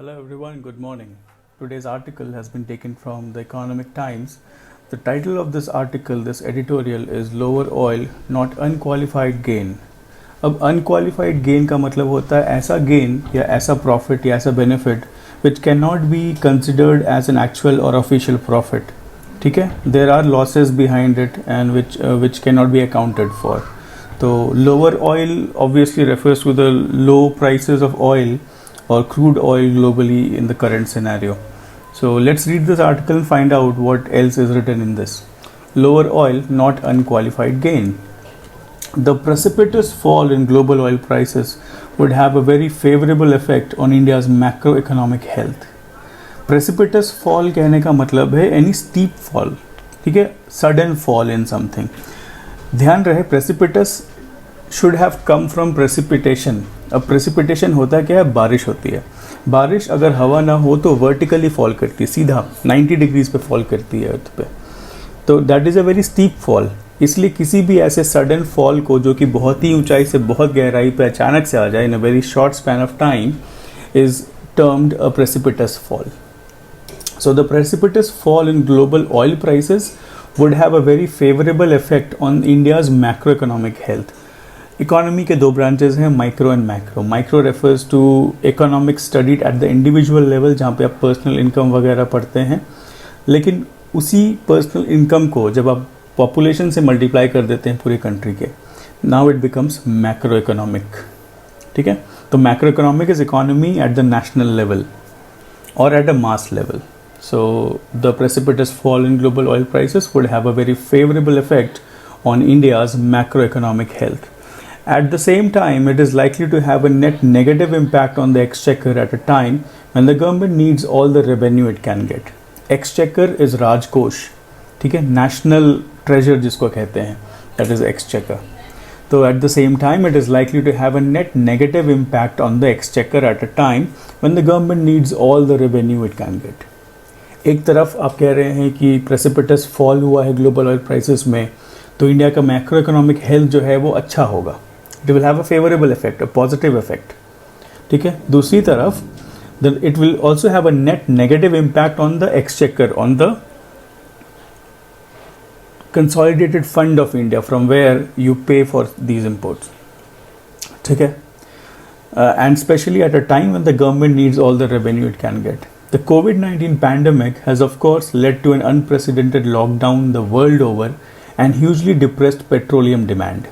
Hello everyone, good morning. Today's article has been taken from the Economic Times. The title of this article, this editorial is Lower Oil, Not Unqualified Gain. अब unqualified gain का मतलब होता है ऐसा gain या ऐसा profit या ऐसा benefit which cannot be considered as an actual or official profit. ठीक है, there are losses behind it and which cannot be accounted for. तो lower oil obviously refers to the low prices of oil or crude oil globally in the current scenario. So let's read this article and find out what else is written in this. Lower oil, not unqualified gain. The precipitous fall in global oil prices would have a very favorable effect on India's macroeconomic health. Precipitous fall कहने का मतलब है any steep fall, ठीक है, sudden fall in something. ध्यान रहे precipitous should have come from precipitation. अब precipitation होता क्या है? बारिश होती है. बारिश अगर हवा ना हो तो वर्टिकली फॉल करती है, सीधा 90 डिग्रीज पे फॉल करती है अर्थ पे. तो that is a very steep fall. इसलिए किसी भी ऐसे सडन फॉल को जो कि बहुत ही ऊंचाई से बहुत गहराई पे अचानक से आ जाए in a very short span of time is termed a precipitous fall. So the precipitous fall in global oil prices would have a very favorable effect on India's macroeconomic health. Economy के दो branches हैं, micro and macro. Micro refers to economic studied at the individual level, जहाँ पे आप personal income वगैरह पढ़ते हैं. लेकिन उसी पर्सनल इनकम को जब आप पॉपुलेशन से मल्टीप्लाई कर देते हैं पूरी कंट्री के, now it becomes macro economic. ठीक है, तो macro economic is economy at the national level और at a mass level. So the precipitous fall in global oil prices would have a very favorable effect on India's macroeconomic health. At the same time, it is likely to have a net negative impact on the exchequer at a time when the government needs all the revenue it can get. Exchequer is Rajkosh, ठीक है, national treasure जिसको कहते हैं, that is exchequer. So at the same time, it is likely to have a net negative impact on the exchequer at a time when the government needs all the revenue it can get. एक तरफ आप कह रहे हैं कि प्रेसिपिटस fall हुआ है global oil prices में, तो इंडिया का मैक्रो इकोनॉमिक हेल्थ जो है वो अच्छा होगा. It will have a favourable effect, a positive effect. ठीक है, दूसरी तरफ it will also have a net negative impact on the exchequer, on the consolidated fund of India from where you pay for these imports. ठीक है, and specially at a time when the government needs all the revenue it can get. The COVID-19 pandemic has of course led to an unprecedented lockdown the world over and hugely depressed petroleum demand.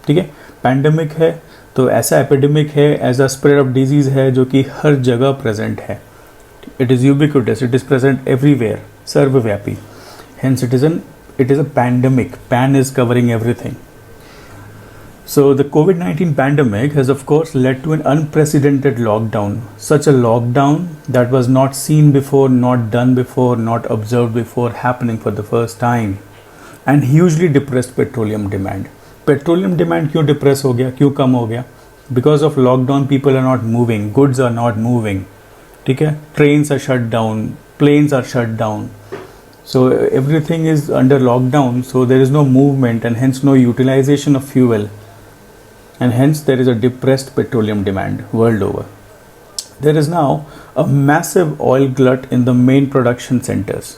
ठीक है, pandemic है तो ऐसा epidemic है, ऐसा spread of disease है जो कि हर जगह प्रेजेंट है. It is ubiquitous, it is present everywhere, सर्वव्यापी. Hence it is a pandemic. Pan is covering everything. So the COVID-19 pandemic has of course led to an unprecedented lockdown, such a lockdown that was not seen before, not done before, not observed before, happening for the first time, and hugely depressed petroleum demand. Petroleum demand क्यों depress हो गया, क्यों कम हो गया? Because of lockdown people are not moving, goods are not moving. ठीक है, trains are shut down, planes are shut down. So everything is under lockdown, so there is no movement and hence no utilization of fuel. And hence there is a depressed petroleum demand world over. There is now a massive oil glut in the main production centers.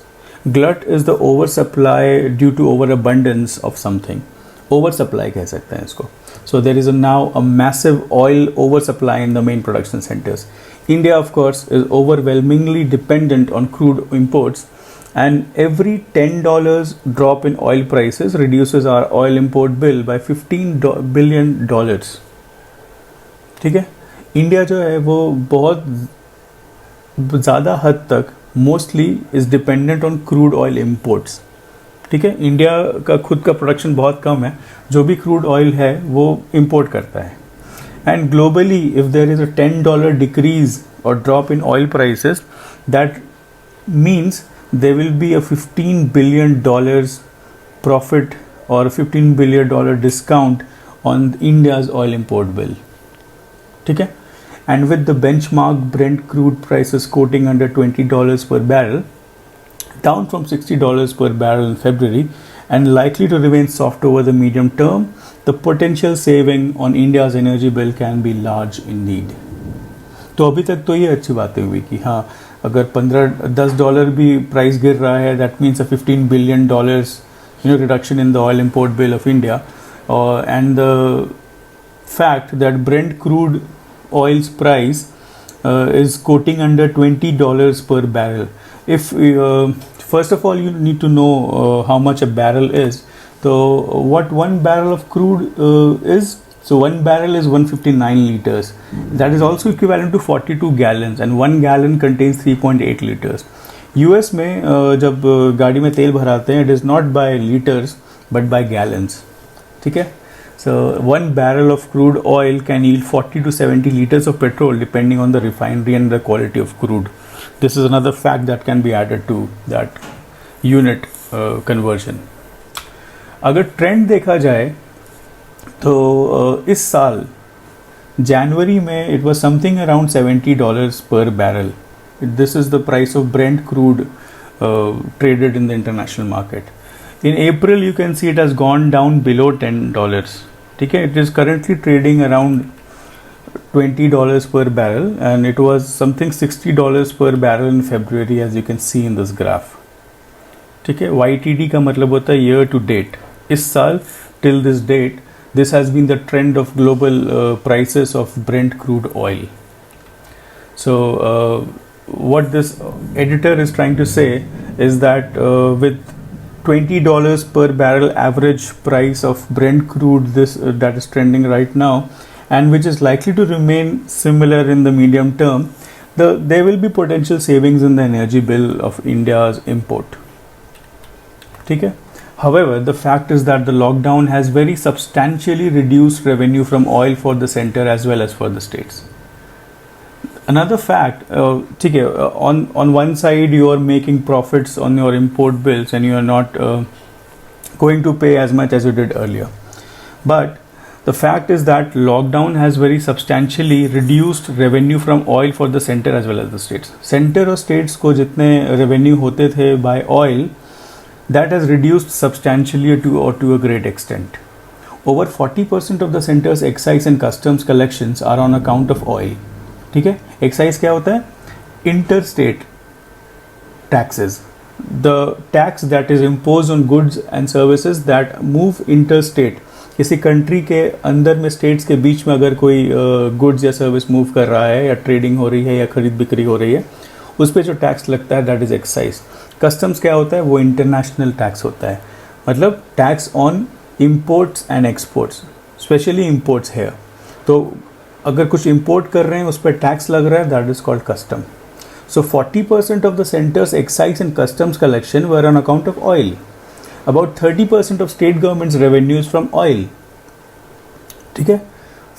Glut is the oversupply due to overabundance of something. Oversupply कह सकते हैं इसको. So there is now a massive oil oversupply in the main production centers. India of course is overwhelmingly dependent on crude imports, and every $10 drop in oil prices reduces our oil import bill by $15 billion. ठीक है, India जो है वो बहुत ज़्यादा हद तक mostly is dependent on crude oil imports. ठीक है, इंडिया का खुद का प्रोडक्शन बहुत कम है, जो भी क्रूड ऑयल है वो इम्पोर्ट करता है. And globally if there is a $10 decrease और drop in oil prices, that means there will be a $15 billion profit or $15 billion discount on India's oil import bill. ठीक है, and with the benchmark Brent crude prices quoting under $20 per barrel, down from $60 per barrel in February and likely to remain soft over the medium term, the potential saving on India's energy bill can be large indeed. तो अभी तक तो ये अच्छी बातें हुई कि हाँ, अगर $10 भी प्राइस गिर रहा है, that means a $15 billion reduction in the oil import bill of India, and the fact that Brent crude oil's price is quoting under $20 per barrel. If first of all you need to know how much a barrel is. So what one barrel of crude is? So one barrel is 159 liters. That is also equivalent to 42 gallons, and 1 gallon contains 3.8 liters. US में जब गाड़ी में तेल भराते हैं, it is not by liters but by gallons. ठीक है? So one barrel of crude oil can yield 40 to 70 liters of petrol depending on the refinery and the quality of crude. This is another fact that can be added to that unit conversion. अगर trend देखा जाए तो इस साल जनवरी में it was something around $70 per barrel. This is the price of Brent crude traded in the international market. In April you can see it has gone down below $10. ठीक है, it is currently trading around $20 per barrel, and it was something $60 per barrel in February, as you can see in this graph. ठीक है, YTD का मतलब होता है year to date. इस साल till this date, this has been the trend of global prices of Brent crude oil. So what this editor is trying to say is that with $20 per barrel average price of Brent crude, that is trending right now, and which is likely to remain similar in the medium term, there will be potential savings in the energy bill of India's import. ठीक है? However, the fact is that the lockdown has very substantially reduced revenue from oil for the center as well as for the states. Another fact, ठीक है, on one side you are making profits on your import bills and you are not going to pay as much as you did earlier. But the fact is that lockdown has very substantially reduced revenue from oil for the center as well as the states. Center और states को जितने revenue होते थे by oil, that has reduced substantially to a great extent. Over 40% of the center's excise and customs collections are on account of oil. ठीक है, excise क्या होता है? Interstate taxes, the tax that is impose on goods and services that move interstate. किसी country के अंदर में states के बीच में अगर कोई गुड्स या सर्विस मूव कर रहा है या ट्रेडिंग हो रही है या खरीद बिक्री हो रही है, उस पर जो टैक्स लगता है दैट इज एक्साइज. कस्टम्स क्या होता है? वो इंटरनेशनल टैक्स होता है, मतलब tax on imports and exports, specially imports है. तो अगर कुछ इंपोर्ट कर रहे हैं उस पर टैक्स लग रहा है, that is called custom. So 40% of the centre's excise and customs collection were on account of oil. About 30% of state governments revenues from oil. ठीक है.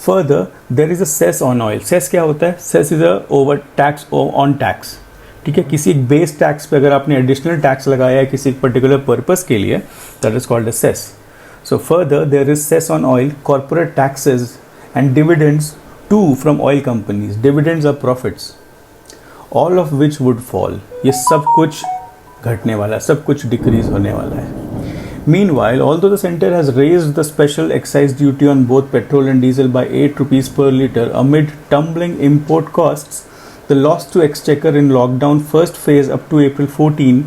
Further there is a cess on oil. Cess क्या होता है? Cess is a over tax on tax. ठीक है, किसी एक base tax पे अगर आपने एडिशनल टैक्स लगाया है किसी पर्टिकुलर पर्पस के लिए, that is called a cess. So further there is cess on oil, corporate taxes and dividends too from oil companies. Dividends are profits, all of which would fall. ये सब कुछ घटने वाला है, सब कुछ डिक्रीज होने वाला है. Meanwhile, although the center has raised the special excise duty on both petrol and diesel by 8 rupees per litre amid tumbling import costs, the loss to exchequer in lockdown first phase up to April 14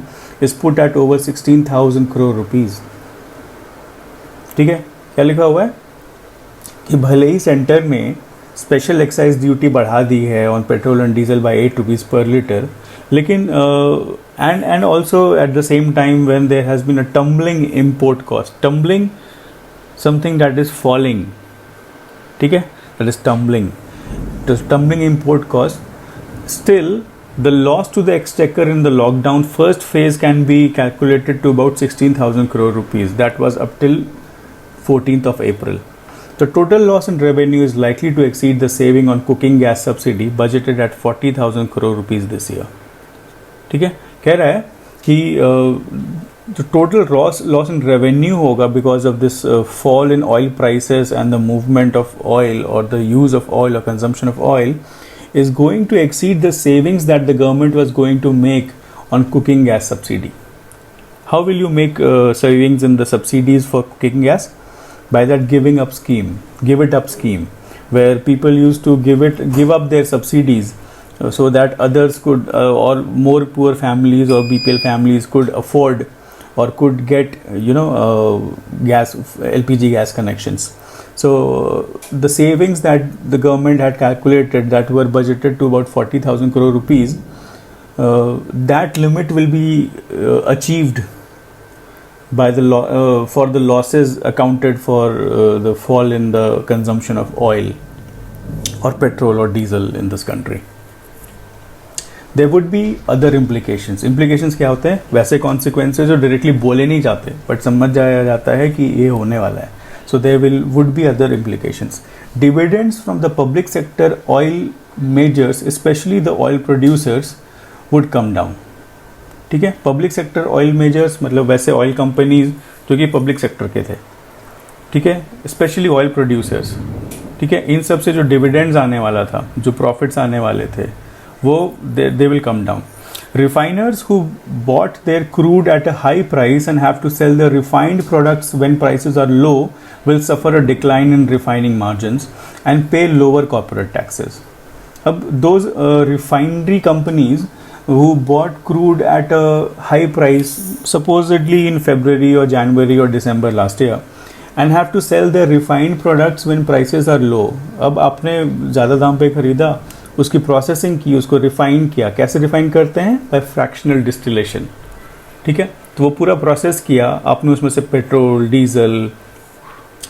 is put at over 16,000 crore rupees. ठीक है, क्या लिखा हुआ है कि भले ही centre ने स्पेशल एक्साइज ड्यूटी बढ़ा दी है on petrol and diesel by 8 rupees per litre, लेकिन and also at the same time when there has been a tumbling import cost. Tumbling something that is falling. ठीक है, that is tumbling. Tumbling import cost. Still the loss to the exchequer in the lockdown first phase can be calculated to about 16,000 crore rupees. That was up till 14th of April. The total loss in revenue is likely to exceed the saving on cooking gas subsidy budgeted at 40,000 crore rupees this year. ठीक है, कह रहा है कि the total loss in revenue होगा because of this fall in oil prices and the movement of oil or the use of oil or consumption of oil is going to exceed the savings that the government was going to make on cooking gas subsidy. How will you make savings in the subsidies for cooking gas? By that give it up scheme, where people used to give up their subsidies so that others could or more poor families or BPL families could afford or could get gas LPG gas connections. So the savings that the government had calculated that were budgeted to about 40,000 crore rupees, that limit will be achieved by the for the losses accounted for the fall in the consumption of oil or petrol or diesel in this country. There would be other implications. Implications क्या होते हैं? वैसे consequences जो directly बोले नहीं जाते but समझ जाया जाता है कि ये होने वाला है. So there would be other implications. Dividends from the public sector oil majors, especially the oil producers, would come down. ठीक है, पब्लिक सेक्टर ऑयल मेजर्स मतलब वैसे ऑयल कंपनीज जो कि पब्लिक सेक्टर के थे, ठीक है, स्पेशली ऑयल प्रोड्यूसर्स, ठीक है, इन सब से जो डिविडेंड्स आने वाला था, जो प्रॉफिट्स आने वाले थे, वो they will come down. Refiners who bought their crude at a high price and have to sell their refined products when prices are low will suffer a decline in refining margins and pay lower corporate taxes. Those refinery companies who bought crude at a high price, supposedly in February or January or December last year, and have to sell their refined products when prices are low. अब आपने ज़्यादा दाम पे खरीदा, उसकी processing की, उसको refine किया. कैसे रिफाइन करते हैं? By fractional distillation. ठीक है, तो वो पूरा प्रोसेस किया, आपने उसमें से पेट्रोल, डीजल,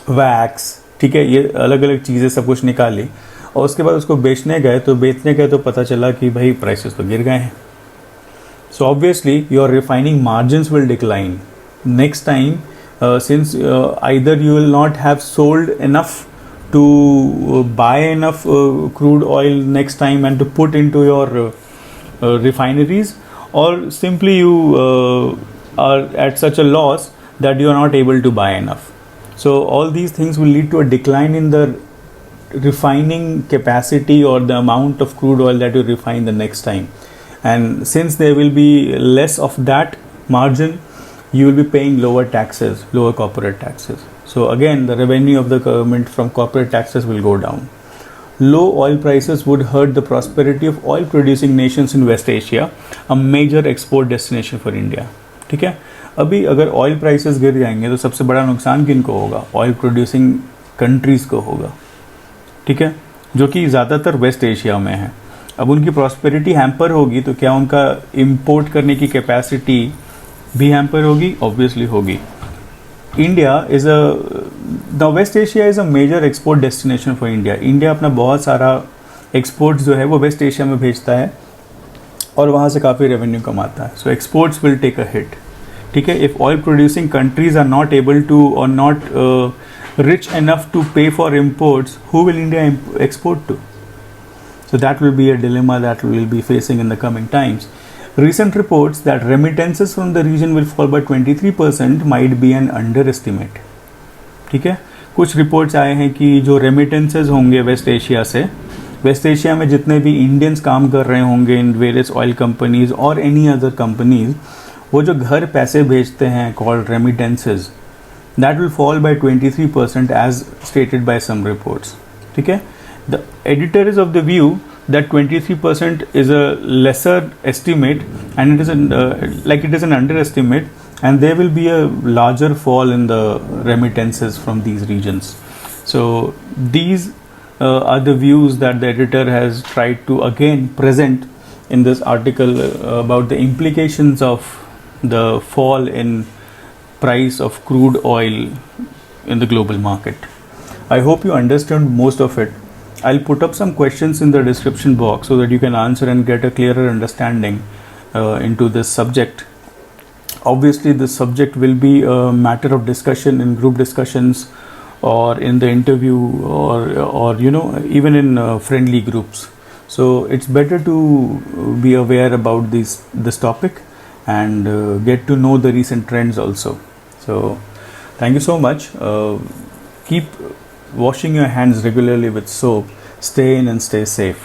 वैक्स, ठीक है, ये अलग अलग चीज़ें सब कुछ निकाली और उसके बाद उसको बेचने गए तो पता चला कि भाई प्राइसेस तो गिर गए हैं. So obviously your refining margins will decline next time, since either you will not have sold enough to buy enough crude oil next time and to put into your refineries, or simply you are at such a loss that you are not able to buy enough. So all these things will lead to a decline in the refining capacity or the amount of crude oil that you refine the next time, and since there will be less of that margin, you will be paying lower taxes, lower corporate taxes. So again, the revenue of the government from corporate taxes will go down. Low oil prices would hurt the prosperity of oil producing nations in West Asia, a major export destination for India. ठीक है, अभी अगर oil prices गिर जाएंगे तो सबसे बड़ा नुकसान किनको होगा? ऑयल प्रोड्यूसिंग कंट्रीज़ को होगा, ठीक है, जो कि ज़्यादातर वेस्ट एशिया में है. अब उनकी प्रॉस्पेरिटी हैम्पर होगी तो क्या उनका इम्पोर्ट करने की कैपेसिटी भी हैम्पर होगी? ऑब्वियसली होगी. India is the West Asia is a major export destination for India. India अपना बहुत सारा एक्सपोर्ट्स जो है वो वेस्ट एशिया में भेजता है और वहाँ से काफ़ी रेवेन्यू कमाता है. So exports will take a hit. ठीक है, if oil producing countries are not able to और not rich enough to pay for imports, who will India export to? So that will be a dilemma that we will be facing in the coming times. Recent reports that remittances from the region will fall by 23% might be an underestimate. ठीक है, कुछ reports आए हैं कि जो remittances होंगे waste Asia से, waste Asia में जितने भी इंडियंस काम कर रहे होंगे इन वेरियस ऑयल कंपनीज और एनी अदर कंपनीज, वो जो घर पैसे भेजते हैं called remittances, that will fall by 23% as stated by some reports. ठीक है, the editor is of the view that 23% is a lesser estimate and it is an underestimate, and there will be a larger fall in the remittances from these regions. So these are the views that the editor has tried to again present in this article about the implications of the fall in price of crude oil in the global market. I hope you understand most of it. I'll put up some questions in the description box so that you can answer and get a clearer understanding into this subject. Obviously, this subject will be a matter of discussion in group discussions or in the interview or even in friendly groups. So it's better to be aware about this topic and get to know the recent trends also. So thank you so much. Keep washing your hands regularly with soap. Stay in and stay safe.